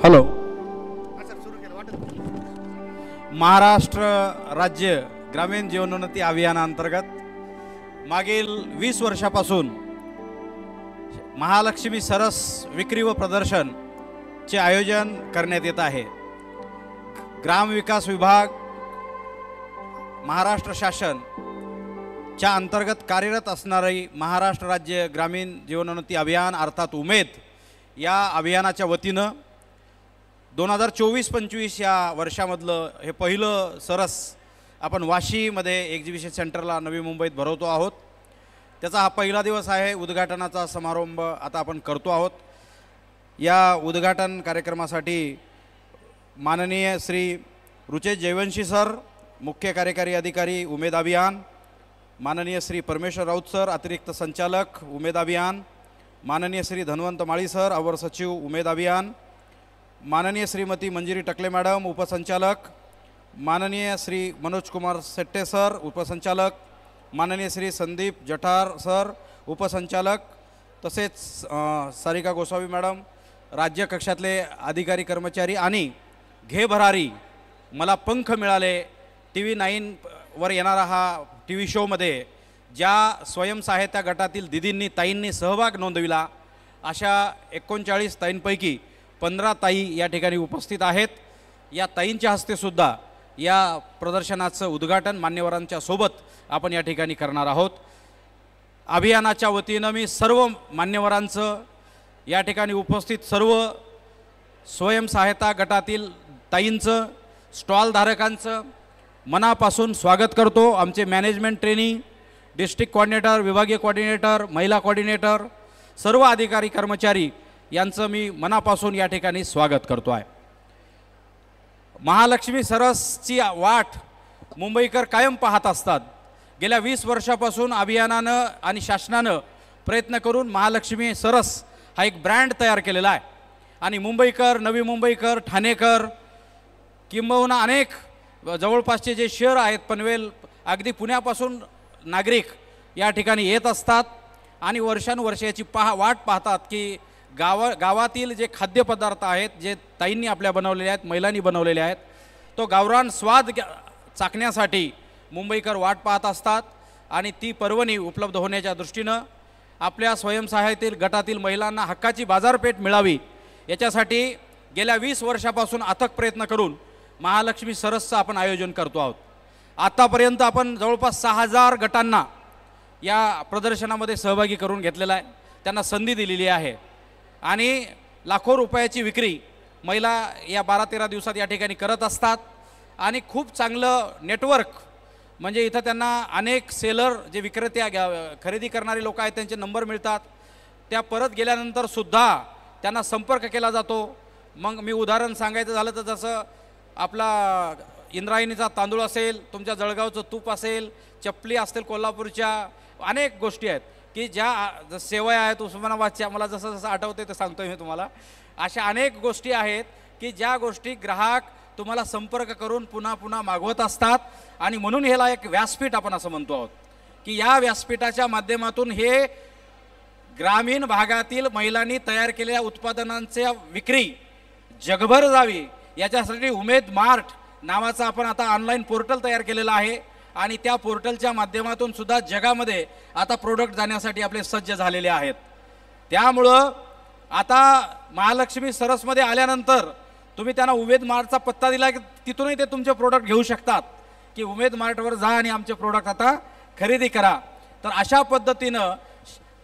Hello. Maharashtra राज्य ग्रामीण जीवनोन्नती अभियानांतर्गत मागील 20 वर्षापासून महालक्ष्मी सरस विक्री व प्रदर्शन चे आयोजन करण्यात येत आहे. ग्राम विकास विभाग महाराष्ट्र शासन च्या अंतर्गत कार्यरत असणारी महाराष्ट्र राज्य ग्रामीण जीवनोन्नती अभियान अर्थात उमेद या अभियानाच्या वतीनं 2024-25 या वर्षामधलं हे पहिलं सरस आपण वाशीमध्ये एक्झिबिशन सेंटरला नवी मुंबईत भरवतो आहोत. त्याचा हा पहिला दिवस आहे. उद्घाटनाचा समारंभ आता आपण करतो आहोत. या उद्घाटन कार्यक्रमासाठी माननीय श्री रुचेश जयवंशी सर, मुख्य कार्यकारी अधिकारी उमेद अभियान, माननीय श्री परमेश्वर राऊत सर, अतिरिक्त संचालक उमेद अभियान, माननीय श्री धन्वंत माळी सर, अवर सचिव उमेद अभियान, माननीय श्रीमती मंजिरी टकले मॅडम उपसंचालक, माननीय श्री मनोज कुमार सेट्टे सर उपसंचालक, माननीय श्री संदीप जठार सर उपसंचालक, तसेच सारिका गोसावी मॅडम, राज्य कक्षातले अधिकारी कर्मचारी आणि घे भरारी मला पंख मिळाले TV9 वर येणारा हा TV शोमध्ये ज्या स्वयंसहायता गटातील दिदींनी ताईंनी सहभाग नोंदविला अशा 39 ताईंपैकी 15 ताई या ठिकाणी उपस्थित आहेत. या ताईंच्या हस्ते सुद्धा या प्रदर्शनाचं उद्घाटन मान्यवरांच्या सोबत आपण या ठिकाणी करणार आहोत. अभियानाच्या वतीनं मी सर्व मान्यवरांचं या ठिकाणी उपस्थित सर्व स्वयंसहायता गटातील ताईंचं स्टॉल धारकांचं मनापासून स्वागत करतो. आमचे मॅनेजमेंट ट्रेनी, डिस्ट्रिक्ट कोऑर्डिनेटर, विभागीय कोऑर्डिनेटर, महिला कोऑर्डिनेटर, सर्व अधिकारी कर्मचारी यांचं मी मनापासून या ठिकाणी स्वागत करतो आहे. महालक्ष्मी सरसची वाट मुंबईकर कायम पाहत असतात. गेल्या 20 वर्षापासून अभियानानं आणि शासनानं प्रयत्न करून महालक्ष्मी सरस हा एक ब्रँड तयार केलेला आहे आणि मुंबईकर, नवी मुंबईकर, ठाणेकर किंबहुना अनेक जवळपासचे जे शहर आहेत, पनवेल, अगदी पुण्यापासून नागरिक या ठिकाणी येत असतात आणि वर्षानुवर्ष याची वाट पाहतात की गावातील जे खाद्यपदार्थ आहेत, जे ताईंनी आपल्या बनवलेले आहेत, महिलांनी बनवलेले आहेत, तो गावरान स्वाद चाखण्यासाठी मुंबईकर वाट पाहत असतात आणि ती पर्वणी उपलब्ध होण्याच्या दृष्टीनं आपल्या स्वयंसहायता गटातील महिलांना हक्काची बाजारपेठ मिळावी याच्यासाठी गेल्या 20 वर्षापासून अथक प्रयत्न करून महालक्ष्मी सरसचं आपण आयोजन करतो आहोत. आतापर्यंत आपण जवळपास 6000 गटांना या प्रदर्शनामध्ये सहभागी करून घेतलेला आहे, त्यांना संधी दिलेली आहे आणि लाखो रुपयाची विक्री महिला या 12-13 दिवसात या ठिकाणी करत असतात आणि खूप चांगलं नेटवर्क म्हणजे इथं त्यांना अनेक सेलर जे विक्रेते खरेदी करणारे लोक आहेत त्यांचे नंबर मिळतात. त्या परत गेल्यानंतर सुद्धा त्यांना संपर्क केला जातो. मग मी उदाहरण सांगायचं झालं तर जसं आपला इंद्रायणीचा तांदूळ असेल, तुमच्या जळगावचं तूप असेल, चपली असतील कोल्हापूरच्या, अनेक गोष्टी आहेत की ज्या सेवया आहेत उस्मानाबादच्या, मला जसं जसं आठवते ते सांगतोय मी तुम्हाला. अशा अनेक गोष्टी आहेत की ज्या गोष्टी ग्राहक तुम्हाला संपर्क करून पुन्हा पुन्हा मागवत असतात आणि म्हणून ह्याला एक व्यासपीठ आपण असं म्हणतो आहोत की या व्यासपीठाच्या माध्यमातून हे ग्रामीण भागातील महिलांनी तयार केलेल्या उत्पादनांच्या विक्री जगभर जावी याच्यासाठी उमेद मार्ट नावाचा आपण आता ऑनलाईन पोर्टल तयार केलेला आहे आणि त्या पोर्टलच्या माध्यमातून सुद्धा जगामध्ये आता प्रोडक्ट जाण्यासाठी आपले सज्ज झालेले आहेत. त्यामुळं आता महालक्ष्मी सरसमध्ये आल्यानंतर तुम्ही त्यांना उमेद मार्टचा पत्ता दिला की तिथूनही ते तुमचे प्रोडक्ट घेऊ शकतात की उमेद मार्टवर जा आणि आमचे प्रोडक्ट आता खरेदी करा. तर अशा पद्धतीनं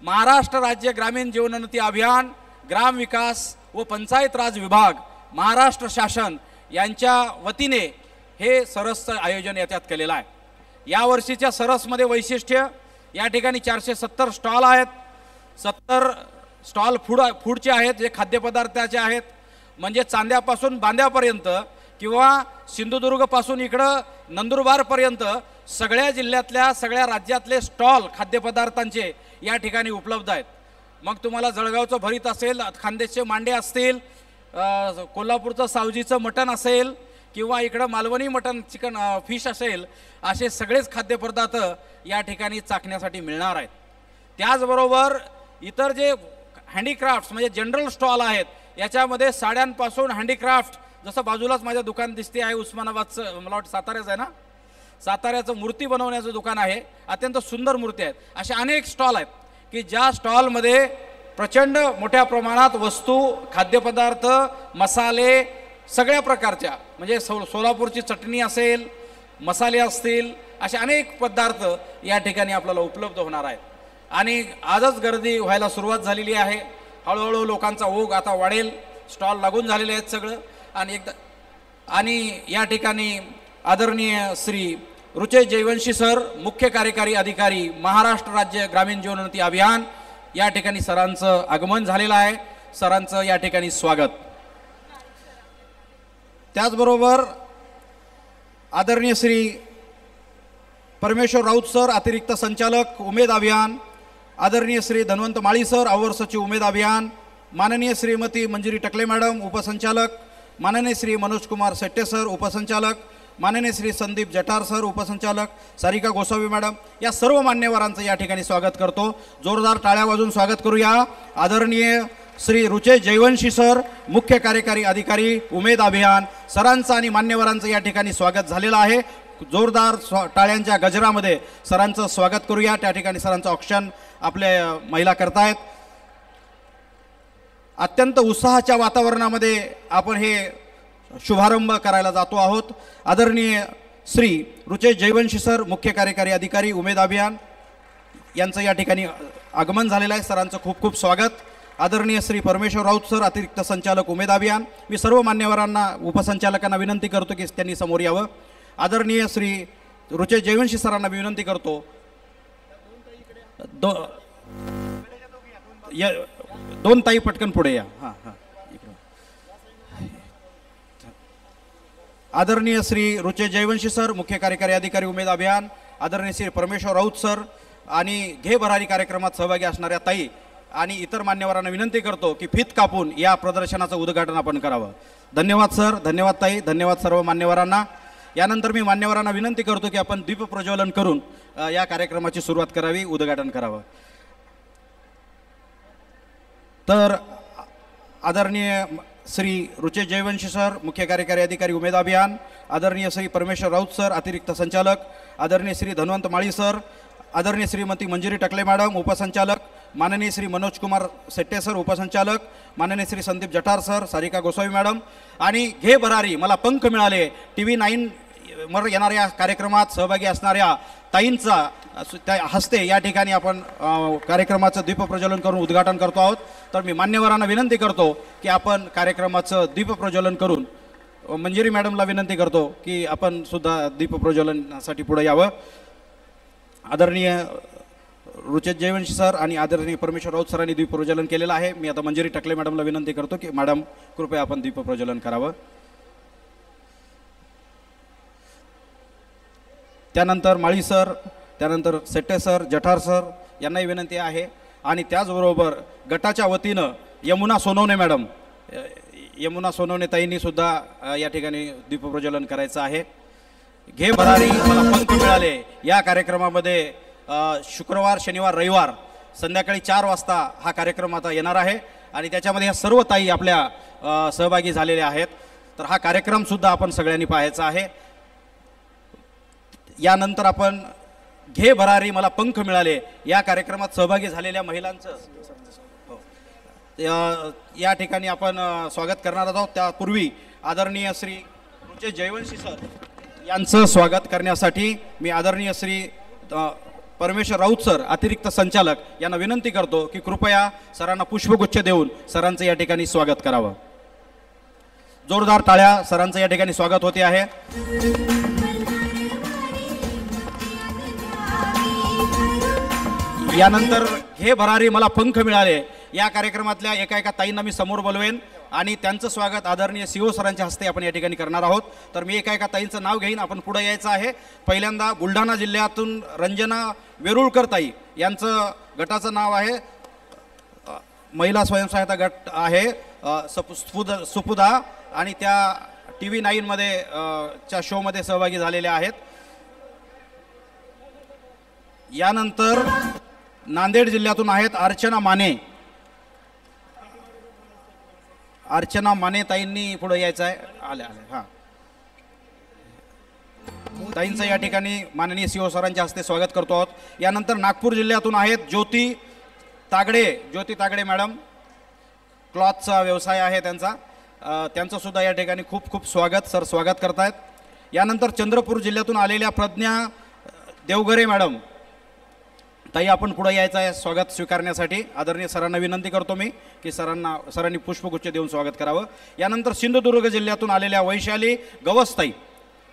महाराष्ट्र राज्य ग्रामीण जीवनोन्नती अभियान, ग्राम विकास व पंचायत राज विभाग, महाराष्ट्र शासन यांच्या वतीने हे सरसचं आयोजन याच्यात केलेलं आहे. यावर्षीच्या सरसमध्ये वैशिष्ट्य या ठिकाणी 470 स्टॉल आहेत. 70 स्टॉल फूडचे आहेत, जे खाद्यपदार्थाचे आहेत, म्हणजे चांद्यापासून बांद्यापर्यंत किंवा सिंधुदुर्गपासून इकडं नंदुरबारपर्यंत सगळ्या जिल्ह्यातल्या सगळ्या राज्यातले स्टॉल खाद्यपदार्थांचे या ठिकाणी उपलब्ध आहेत. मग तुम्हाला जळगावचं भरीत असेल, खानदेशचे मांडे असतील, कोल्हापूरचं सावजीचं मटण असेल किंवा इकडं मालवणी मटण चिकन फिश असेल, असे सगळेच खाद्यपदार्थ या ठिकाणी चाखण्यासाठी मिळणार आहेत. त्याचबरोबर इतर जे हँडीक्राफ्ट्स म्हणजे जनरल स्टॉल आहेत याच्यामध्ये साड्यांपासून हँडीक्राफ्ट, जसं बाजूलाच माझ्या दुकान दिसते आहे उस्मानाबादचं, मला वाटतं साताऱ्याचं आहे ना, साताऱ्याचं मूर्ती बनवण्याचं दुकान आहे. अत्यंत सुंदर मूर्ती आहेत. असे अनेक स्टॉल आहेत की ज्या स्टॉलमध्ये प्रचंड मोठ्या प्रमाणात वस्तू, खाद्यपदार्थ, मसाले सगळ्या प्रकारच्या, म्हणजे सोलापूरची चटणी असेल, मसाले असतील, असे अनेक पदार्थ या ठिकाणी आपल्याला उपलब्ध होणार आहेत. आणि आजच गर्दी व्हायला सुरुवात झालेली आहे. हळूहळू लोकांचा ओघ आता वाढेल. स्टॉल लागून झालेले आहेत सगळं. आणि या ठिकाणी आदरणीय श्री रुचेश जयवंशी सर, मुख्य कार्यकारी अधिकारी, महाराष्ट्र राज्य ग्रामीण जीवनोन्नती अभियान, या ठिकाणी सरांचं आगमन झालेलं आहे. सरांचं या ठिकाणी स्वागत. त्याचबरोबर आदरणीय श्री परमेश्वर राऊत सर, अतिरिक्त संचालक उमेद अभियान, आदरणीय श्री धन्वंत माळी सर, अवर सचिव उमेद अभियान, माननीय श्रीमती मंजिरी टकले मॅडम उपसंचालक, माननीय श्री मनोज कुमार शेट्टे सर उपसंचालक, माननीय श्री संदीप जठार सर उपसंचालक, सारिका गोसावी मॅडम, या सर्व मान्यवरांचं या ठिकाणी स्वागत करतो. जोरदार टाळ्या वाजवून स्वागत करूया. आदरणीय श्री रुचेश जयवंशी सर, मुख्य कार्यकारी अधिकारी उमेद अभियान, सरांचं आणि मान्यवरांचं या ठिकाणी स्वागत झालेलं आहे. जोरदार टाळ्यांच्या गजरामध्ये सरांचं स्वागत करूया. त्या ठिकाणी सरांचं ऑक्शन आपल्या महिला करतायत. अत्यंत उत्साहाच्या वातावरणामध्ये आपण हे शुभारंभ करायला जातो आहोत. आदरणीय श्री रुचेश जयवंशी सर, मुख्य कार्यकारी अधिकारी उमेद अभियान, यांचं या ठिकाणी आगमन झालेलं आहे. सरांचं खूप खूप स्वागत. आदरणीय श्री परमेश्वर राऊत सर, अतिरिक्त संचालक उमेद अभियान, मी सर्व मान्यवरांना उपसंचालकांना विनंती करतो की त्यांनी समोर यावं. आदरणीय श्री रुचेश जयवंशी सरांना मी विनंती करतो. दोन ताई पटकन पुढे या. हां हां. आदरणीय श्री रुचेश जयवंशी सर, मुख्य कार्यकारी अधिकारी उमेद अभियान, आदरणीय श्री परमेश्वर राऊत सर आणि घे भरारी कार्यक्रमात सहभागी असणाऱ्या ताई आणि इतर मान्यवरांना विनंती करतो की फीत कापून या प्रदर्शनाचं उद्घाटन आपण करावं. धन्यवाद सर, धन्यवाद ताई, धन्यवाद सर्व मान्यवरांना. यानंतर मी मान्यवरांना विनंती करतो की आपण दीप प्रज्वलन करून या कार्यक्रमाची सुरुवात करावी, उद्घाटन करावं. तर आदरणीय श्री रुचेश जयवंशी सर, मुख्य कार्यकारी अधिकारी उमेद अभियान, आदरणीय श्री परमेश्वर राऊत सर, अतिरिक्त संचालक, आदरणीय श्री धन्वंत माळी सर, आदरणीय श्रीमती मंजिरी टकले मॅडम उपसंचालक, माननीय श्री मनोज कुमार शेट्टे सर उपसंचालक, माननीय श्री संदीप जठार सर, सारिका गोसावी मॅडम आणि घे भरारी मला पंख मिळाले TV9 वर येणाऱ्या कार्यक्रमात सहभागी असणाऱ्या ताईंचा त्या हस्ते या ठिकाणी आपण कार्यक्रमाचं दीपप्रज्वलन करून उद्घाटन करतो आहोत. तर मी मान्यवरांना विनंती करतो की आपण कार्यक्रमाचं दीपप्रज्वलन करून, मंजिरी मॅडमला विनंती करतो की आपण सुद्धा दीपप्रज्वलनासाठी पुढे यावं. आदरणीय रुचेश जयवंशी सर आणि आदरणीय परमेश्वर राऊत सरांनी दीपप्रज्वलन केलेलं आहे. मी आता मंजिरी टकले मॅडमला विनंती करतो की मॅडम कृपया आपण दीपप्रज्वलन करावं. त्यानंतर माळी सर, त्यानंतर शेट्टे सर, जठार सर यांनाही विनंती आहे. आणि त्याचबरोबर गटाच्या वतीनं यमुना सोनवणे मॅडम, यमुना सोनवणे ताईंनी सुद्धा या ठिकाणी दीपप्रज्वलन करायचं आहे. घे भरारी मला पंख मिळाले या कार्यक्रमामध्ये शुक्रवार, शनिवार, रविवार संध्याकाळी 4 वाजता हा कार्यक्रम आता येणार आहे आणि त्याच्यामध्ये ह्या सर्व ताई आपल्या सहभागी झालेल्या आहेत. तर हा कार्यक्रमसुद्धा आपण सगळ्यांनी पाहायचा आहे. यानंतर आपण घे भरारी मला पंख मिळाले या कार्यक्रमात सहभागी झालेल्या महिलांचं या ठिकाणी आपण स्वागत करणार आहोत. त्यापूर्वी आदरणीय श्री रुचेश जयवंशी सर यांचं स्वागत करण्यासाठी मी आदरणीय श्री परमेश्वर राऊत सर, अतिरिक्त संचालक यांना विनंती करतो की कृपया सरांना पुष्पगुच्छ देऊन सरांचं या ठिकाणी स्वागत करावं. जोरदार टाळ्या सरांचं या ठिकाणी स्वागत होते आहे. यानंतर घे भरारी मला पंख मिळाले या कार्यक्रमातल्या एका ताईंना मी समोर बोलवेन आणि त्यांचं स्वागत आदरणीय CO सरांच्या हस्ते आपण या ठिकाणी करणार आहोत. तर मी एका ताईंचं नाव घेईन, आपण पुढे यायचं आहे. पहिल्यांदा बुलढाणा जिल्ह्यातून रंजना वेरुळकर ताई यांचं गटाचं नाव आहे, महिला स्वयंसहायता गट आहे सुपुदा आणि त्या TV9 मध्ये च्या शोमध्ये सहभागी झालेल्या आहेत. यानंतर नांदेड जिल्ह्यातून आहेत अर्चना माने, अर्चना माने ताईंनी पुढे यायचं आहे. आले आले हां. ताईंचं या ठिकाणी माननीय सीओ सरांच्या हस्ते स्वागत करतो आहोत. यानंतर नागपूर जिल्ह्यातून आहेत ज्योती तागडे मॅडम. क्लॉथचा व्यवसाय आहे त्यांचा. त्यांचं सुद्धा या ठिकाणी खूप खूप स्वागत सर स्वागत करतायत. यानंतर चंद्रपूर जिल्ह्यातून आलेल्या प्रज्ञा देवघरे मॅडम. ताई आपण पुढे यायचं आहे स्वागत स्वीकारण्यासाठी. आदरणीय सरांना विनंती करतो मी की सरांनी पुष्पगुच्छ देऊन स्वागत करावं. यानंतर सिंधुदुर्ग जिल्ह्यातून आलेल्या वैशाली गवसताई.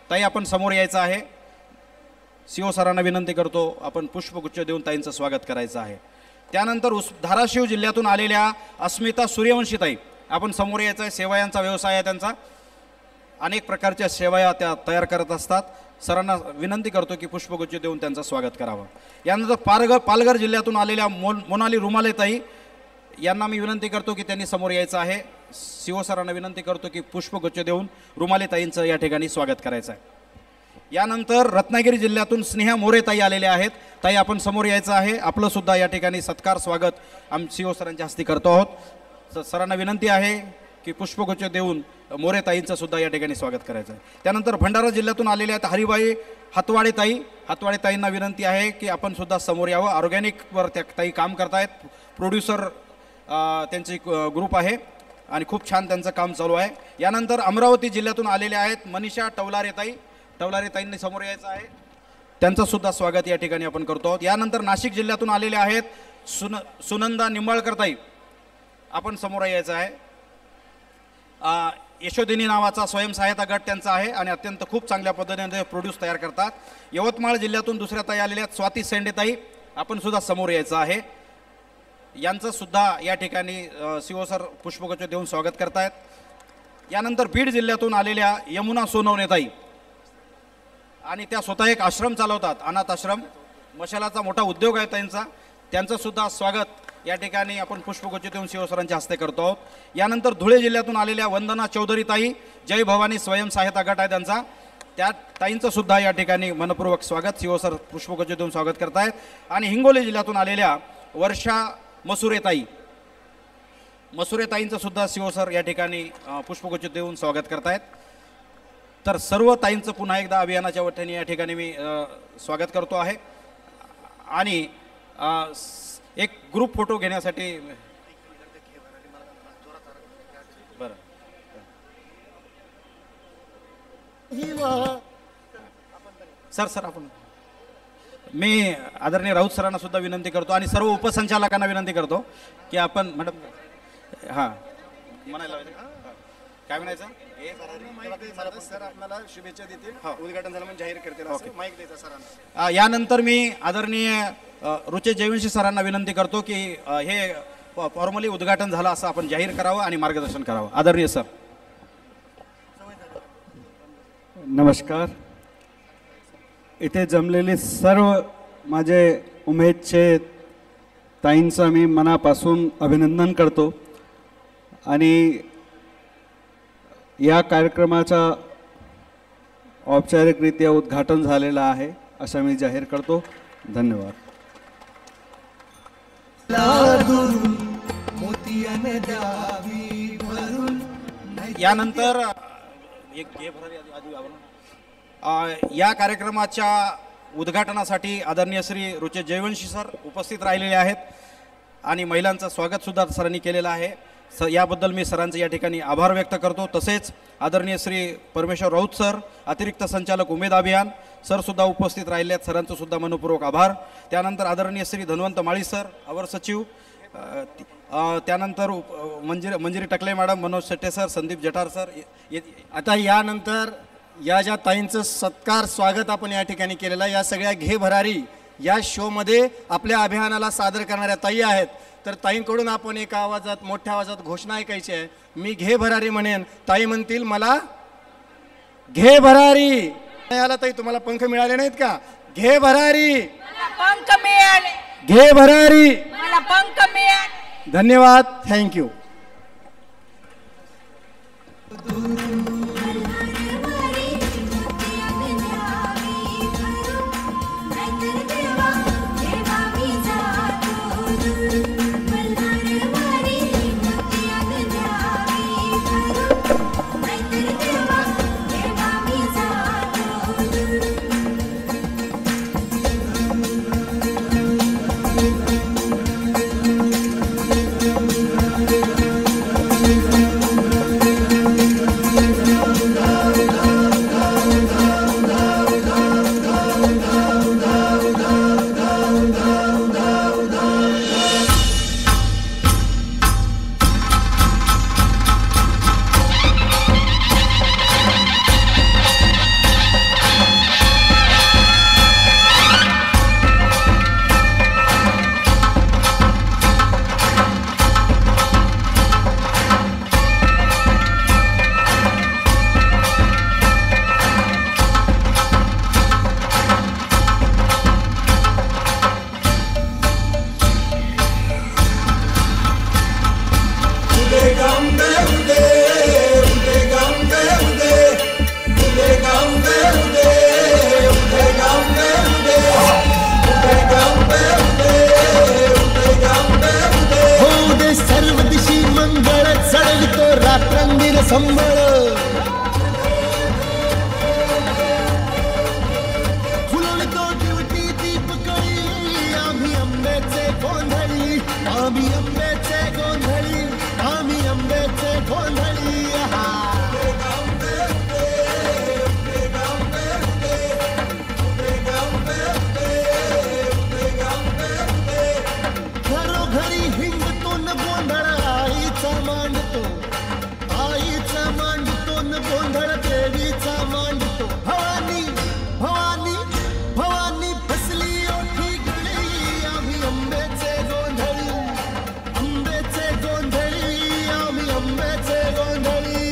ताई आपण समोर यायचं आहे. सीओ सरांना विनंती करतो आपण पुष्पगुच्छ देऊन ताईंचं स्वागत करायचं आहे. त्यानंतर धाराशिव जिल्ह्यातून आलेल्या अस्मिता सूर्यवंशी ताई आपण समोर यायचं आहे. सेवयांचा व्यवसाय आहे त्यांचा. अनेक प्रकारच्या सेवया त्या तयार करत असतात. सरांना विनंती करतो की पुष्पगुच्छ देऊन त्यांचं स्वागत करावं. यानंतर पालघर जिल्ह्यातून आलेल्या मोनाली रुमाले ताई यांना मी विनंती करतो की त्यांनी समोर यायचं आहे. सीओ सरांना विनंती करतो की पुष्पगुच्छ देऊन रुमाले ताईंचं या ठिकाणी स्वागत करायचं आहे. यानंतर रत्नागिरी जिल्ह्यातून स्नेहा मोरे ताई आलेल्या आहेत. ताई आपण समोर यायचं आहे. आपलं सुद्धा या ठिकाणी सत्कार स्वागत सीओ सरांच्या हस्ते करतो आहोत. सरांना विनंती आहे की पुष्पगुच्छ देऊन मोरे ताईंचं सुद्धा या ठिकाणी स्वागत करायचं आहे. त्यानंतर भंडारा जिल्ह्यातून आलेल्या आहेत हरिबाई हातवाडे ताईंना विनंती आहे की आपण सुद्धा समोर यावं. ऑर्गॅनिकवर त्या ताई काम करतायत. प्रोड्युसर त्यांची ग्रुप आहे आणि खूप छान त्यांचं काम चालू आहे. यानंतर अमरावती जिल्ह्यातून आलेल्या आहेत मनीषा टवलारे ताईंनी समोर यायचं आहे. त्यांचं सुद्धा स्वागत या ठिकाणी आपण करतो आहोत. यानंतर नाशिक जिल्ह्यातून आलेल्या आहेत सुनंदा निंबाळकर ताई आपण समोर यायचं आहे. यशोदिनी नावाचा स्वयंसहायता गट त्यांचा आहे आणि अत्यंत खूप चांगल्या पद्धतीने प्रोड्यूस तयार करतात. यवतमाळ जिल्ह्यातून दुसऱ्या ताई आलेल्या आहेत स्वाती सेंडे ताई आपण सुद्धा समोर यायचं आहे. यांचं सुद्धा या ठिकाणी सीओ सर पुष्पगुच्छ देऊन स्वागत करतायत. यानंतर बीड जिल्ह्यातून आलेल्या यमुना सोनवणे ताई आणि त्या स्वतः एक आश्रम चालवतात अनाथ आश्रम. मशालाचा मोठा उद्योग आहे त्यांचं सुद्धा स्वागत या ठिकाणी आपण पुष्पगुच्छ देऊन सीओ सरांच्या हस्ते करतो आहोत. यानंतर धुळे जिल्ह्यातून आलेल्या वंदना चौधरी ताई जय भवानी स्वयंसहायता गट आहे त्यांचा. त्या ताईंचं सुद्धा या ठिकाणी मनपूर्वक स्वागत सीओ सर पुष्पगुच्छ देऊन स्वागत करतायत. आणि हिंगोली जिल्ह्यातून आलेल्या वर्षा मसुरे ताईंचं सुद्धा सीओ सर या ठिकाणी पुष्पगुच्छ देऊन स्वागत करतायत. तर सर्व ताईंचं पुन्हा एकदा अभियानाच्या वतीने या ठिकाणी मी स्वागत करतो आहे. आणि एक ग्रुप फोटो घेण्यासाठी बरं सर आपण मी आदरणीय राऊत सरांना सुद्धा विनंती करतो आणि सर्व उपसंचालकांना विनंती करतो की आपण मॅडम हां म्हणायला काय म्हणायचं सर आपल्याला शुभेच्छा देतील. उद्घाटन झालं म्हणजे जाहीर करतील. माईक द्यायचा सरांना. यानंतर मी आदरणीय रुचे जयवंशी सरांना विनंती करतो की हे फॉर्मली उद्घाटन झालं असं आपण जाहीर करावं आणि मार्गदर्शन करावं. आदरणीय सर. नमस्कार. इथे जमलेले सर्व माझे उमेदचे ताईंचं मी मनापासून अभिनंदन करतो आणि या कार्यक्रमाचा औपचारिकरित्या उद्घाटन झालेलं आहे असं मी जाहीर करतो. धन्यवाद. यानंतर या कार्यक्रमाच्या उद्घाटनासाठी आदरणीय श्री रुचे जयवंशी सर उपस्थित राहिलेले आहेत आणि महिलांचं स्वागत सुद्धा सरांनी केलेलं आहे. याबद्दल मी सरांचे या ठिकाणी आभार व्यक्त करतो. तसेच आदरणीय श्री परमेश्वर राऊत सर अतिरिक्त संचालक उमेद अभियान सर सुद्धा उपस्थित राहिले आहेत. सरांचं सुद्धा मनपूर्वक आभार. त्यानंतर आदरणीय श्री धन्वंत माळी सर अवर सचिव. त्यानंतर मंजिरी टकले मॅडम, मनोज शेट्टे सर, संदीप जठार सर. आता यानंतर या ज्या ताईंचं सत्कार स्वागत आपण या ठिकाणी केलेलं आहे, या सगळ्या घे भरारी या शोमध्ये आपल्या अभियानाला सादर करणाऱ्या ताई आहेत. तर ताईंकडून आपण एका आवाजात मोठ्या आवाजात घोषणा ऐकायची आहे. मी घे भरारी म्हणेन, ताई म्हणतील मला घे भरारी. आला ताई तुम्हाला पंख मिळाले नाहीत का? घे भरारी. पंख मिळाले. घे भरारी. मला पंख मिळाले. धन्यवाद. थँक्यू. रात्रंदिर संबळ फुलवितो ड्युटी दीपकळी आम्ही आंब्याचे गोंधळी आम्ही आंब्याचे गोंधळी आम्ही आंब्याचे गोंधळी घरोघरी हिंडतो न गोंधळ आईचा मांडतो आईचा मांडतो न गोंधळ देवीचा मांडतो भवानी भवानी भवानी फसली ओठी गळी आम्ही आंब्याचे गोंधळी आंब्याचे गोंधळी आम्ही आंब्याचे गोंधळी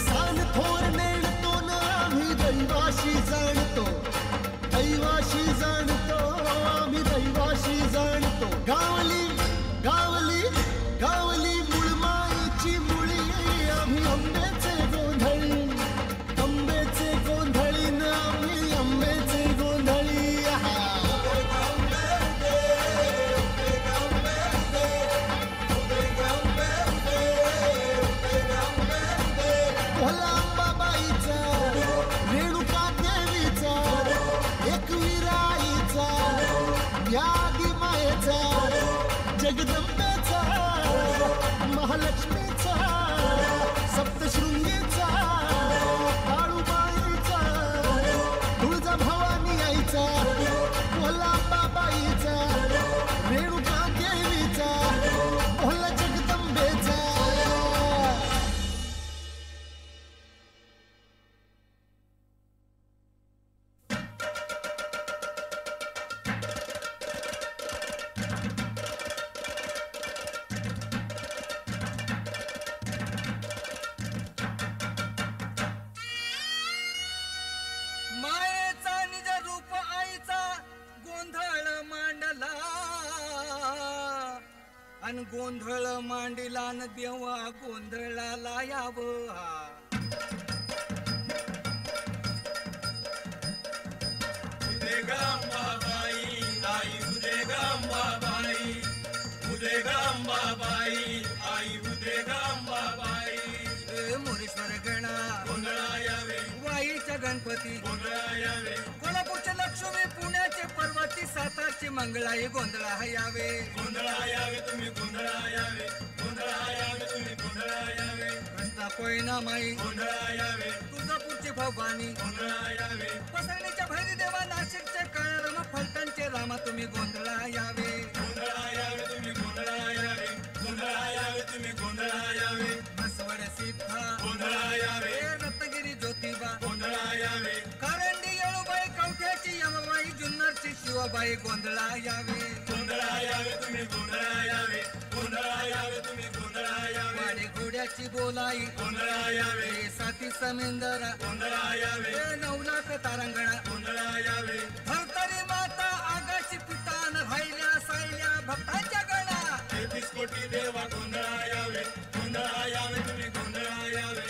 सान थोर नेणतो न आम्ही दैवाशी जाणतो दैवाशी जाणतो आम्ही दैवाशी जाणतो गावली गावली गावली मुळमाईची मुळी आम्ही आंब्याचे गोंधळी आंब्याचे गोंधळी न आम्ही आंब्याचे गोंधळी भोला अंबाबाईचा रेणुका देवीचा एकविरा आईचा यादी मायेचा जगदंबेचा महालक्ष्मीचा सप्तशृंगीचा काळूबाईचा तुळजा भवानी आईचा भोला अंबाबाईचा रेणुका देवीचा भोला जगदंबेचा मायेचा निज रूप आईचा गोंधळ मांडला आणि गोंधळ मांडला न देवा गोंधळाला यावं मोरेश्वर गणा वाईच्या गणपती कोल्हापूरचे लक्ष्मी पुण्याचे पर्वती सातारचे मंगळाई गोंधळा यावे तुम्ही गोंधळा यावे रस्ता कोयना माई तुळजापूरची भवानी पसरणीच्या भैरी देवा नाशिकचे काळाराम फलटणचे रामा तुम्ही गोंधळा यावे बसवड सिद्धा रत्नागिरी ज्योतिबा कारंडी येळूबाई कवठ्याची यमबाई जुन्नरची शिवाबाई गोंधळा यावे वाडी घोड्याची बोलाई साथी समेंदरा 9 लाख तारांगणा धरतरी माता आगाशी पितान राहिल्या सायल्या भक्तांच्या गणा 33 कोटी देवा गोंधळा यावे तुम्ही गोंधळा यावे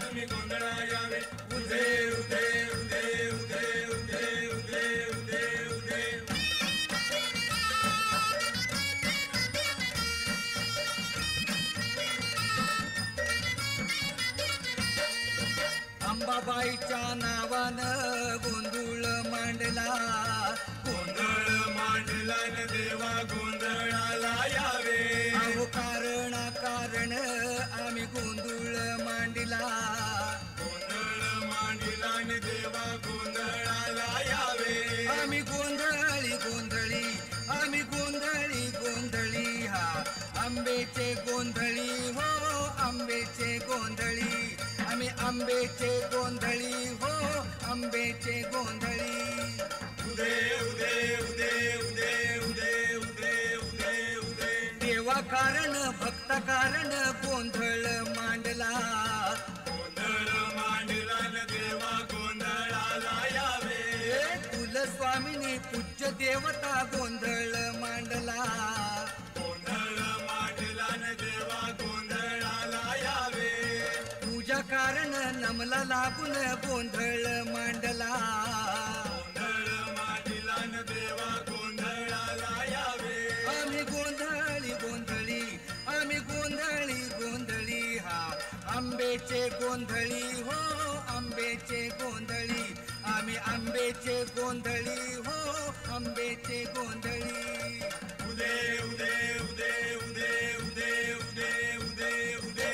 तुम्ही गोंधळा यावे उदे उदे उदे उदे उदे उदे उदे उदे अंबाबाईच्या नावानं गोंधळ मांडला न देवा गोंधळाला यावे अहो कारण आम्ही गोंधळ मांडला न देवा गोंधळाला यावे आम्ही गोंधळी हा आंबेचे गोंधळी हो आंबेचे गोंधळी आम्ही आंबेचे गोंधळी हो आंबेचे गोंधळी उदे उदे उदे उदे उदे उदे उदे उदे देवा कारण भक्त कारण गोंधळ मांडला न देवा गोंधळाला यावे कुलस्वामिनी पूज्य देवता गोंधळ मांडला लागून गोंधळ मांडला. आम्ही गोंधळी गोंधळी आम्ही गोंधळी गोंधळी हा आंबेचे गोंधळी हो आंबेचे गोंधळी आम्ही आंबेचे गोंधळी हो आंबेचे गोंधळी. उदे उदे उदे उदे उदे उदे उदे उदे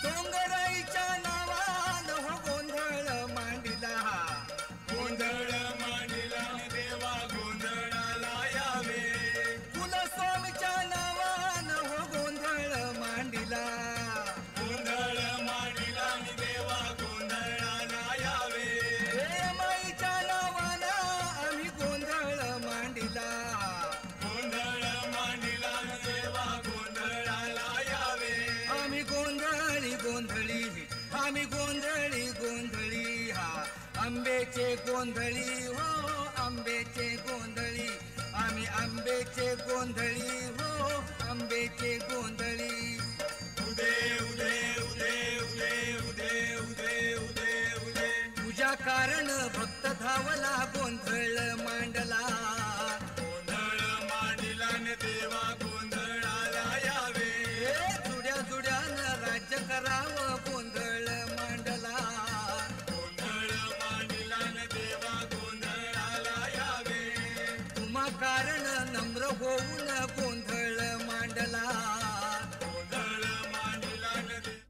डोंगराईच्या नावानं हो गोंधळ मांडिला. गोंधळ मांडिला देवा गोंधळाला यावे. कुलस्वामीच्या नावानं हो गोंधळ मांडिला. गोंधळ मांडिला देवा गोंधळाला यावे. हे माईच्या नावानं आम्ही गोंधळ मांडिला. गोंधळ मांडिला देवा गोंधळाला यावे. आम्ही गोंधळी गोंधळी आम्ही गोंधळी गोंधळी हा आंबेचे गोंधळी हो आंबेचे गोंधळी आम्ही आंबेचे गोंधळी हो आंबेचे गोंधळी. उदे उदे उदे उदे उदे उदे उदे उदे तुझ्या कारण भक्त धावला गोंधळ मांडला. गोंधळ मांडिला न देवा गोंधळाला यावे. जुड्या जुड्यानं राज्य करावं गोंधळ मांडला. गोंधळ मांडिला न देवा गोंधळाला यावे. तुम्हा कारण नम्र होऊन गोंधळ मांडला. गोंधळ मांडिला न देवा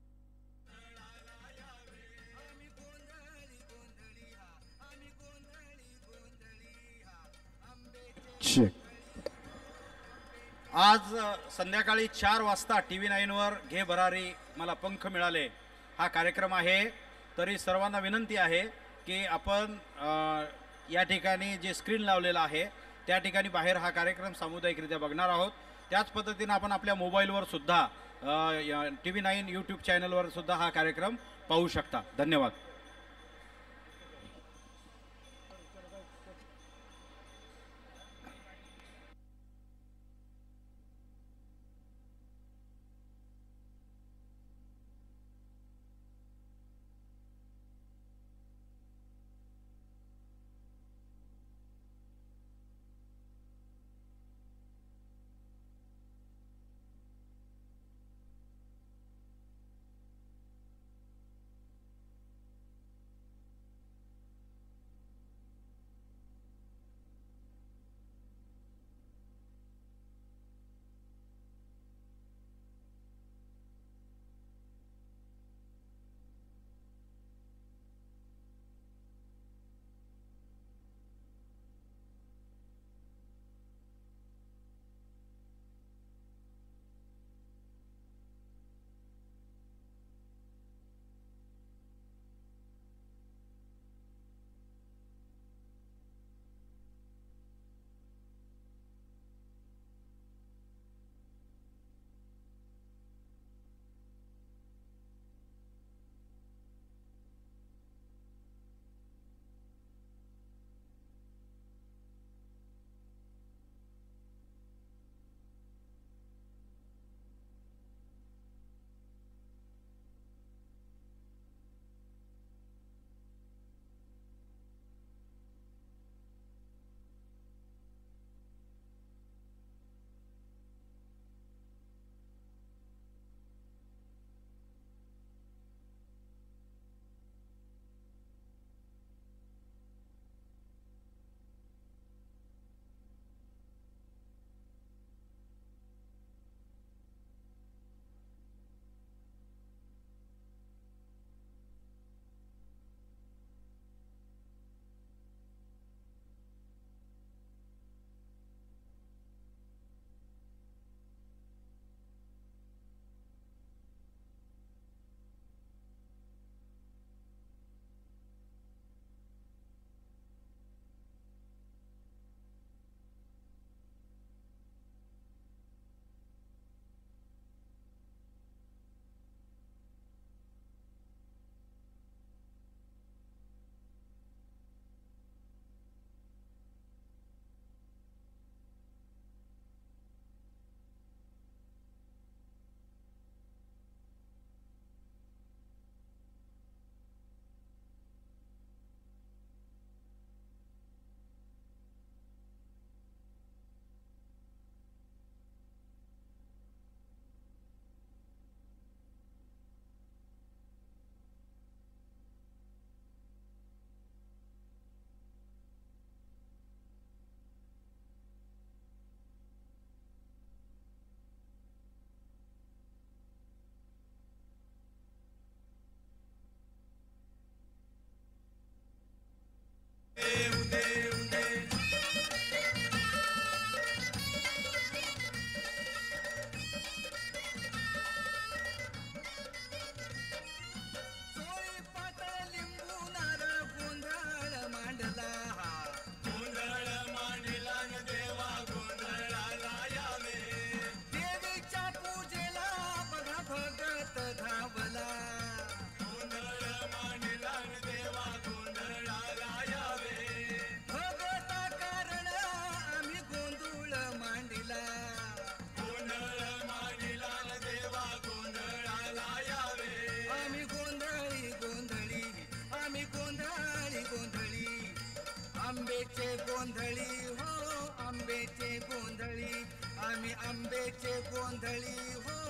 यावे. आम्ही गोंधळी गोंधळी हा आम्ही गोंधळी गोंधळी हा आंबेचे. चेक. आज संध्याकाळी 4 वाजता TV 9वर घे भरारी मला पंख मिळाले हा कार्यक्रम आहे. तरी सर्वांना विनंती आहे की आपण या ठिकाणी जे स्क्रीन लावलेलं आहे त्या ठिकाणी बाहेर हा कार्यक्रम सामुदायिकरित्या बघणार आहोत. त्याच पद्धतीनं आपण आपल्या मोबाईलवर सुद्धा TV 9 यूट्यूब चॅनलवर सुद्धा हा कार्यक्रम पाहू शकता. धन्यवाद. गोंधळी हो आंब्याचे गोंधळी आम्ही आंब्याचे गोंधळी हो